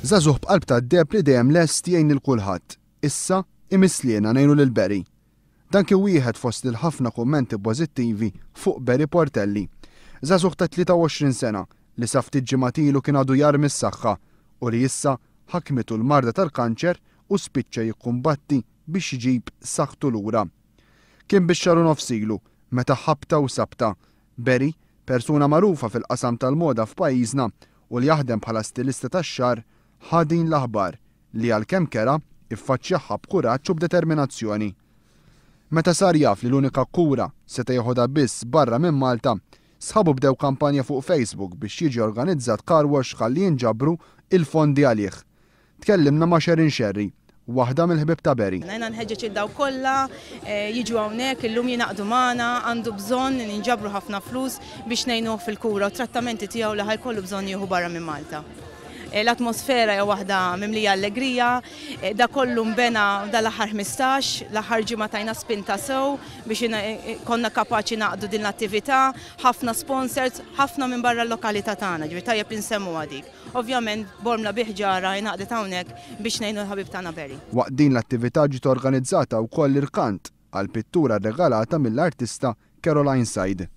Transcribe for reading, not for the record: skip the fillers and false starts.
Żagħżugħ b'qalb tad-deb li dejjem lest jgħin lil kulħadd. Issa imislien ngħinu lil Berry. Dan kien wieħed fost il-ħafna kummenti pożittivi fuq Berry Portelli. Żagħżugħ ta' 23 sena li sa ftit ġimgħat kien għadu jarmi s-saħħa u li issa ħakmitu l-marda tal-kanċer u spiċċa jikkumbatti biex jġib saħħtu lura. Kien bix-xahar u nofs ilu meta ħabta u sabta. Berry, persuna magħrufa fil-qasam tal-moda f'pajjiżna u li jaħdem bħala stilista tax-xahar, ħadin l-aħbar li għalkemm kera iffaċċjaha b'kuraġġ u b'determinazzjoni. Meta sar jaf li l-unika kura seta' jieħodha biss barra minn Malta, sħabu bdew kampanja fuq Facebook biex jiġi organizzat car wash ħalli jinġabru il-fondi għalih. Tkellimna ma' Sherin Sherry, waħda mill-ħbib ta' Berry. Għajna nħeġġeġ id-daw kollha jiġu hawnhekk illum jingħaqdu magħna, għandu bżonn ninġabru ħafna flus biex ngħinuh fil-kura u trattamenti tiegħu li ħajkollu bżonn jieħu barra minn Malta. L-atmosfera hija waħda mimlija allegrija, da kollu mbena dal-aħħar 15, l-aħħar ġimgħa tajna spinta sew biex konna kapaċi naqdu din l-attività, ħafna sponsors, ħafna minn barra l-lokalità tagħna, ġifier tajjeb insemmu dik. Ovvjament Bormla Biħġara jnaqdet hawnhekk biex ngħinu l-ħabib tagħna Berry. Waqt din l-attività ġiet organizzata wkoll irkant għall-pittura rregalata mill-artista Caroline Said.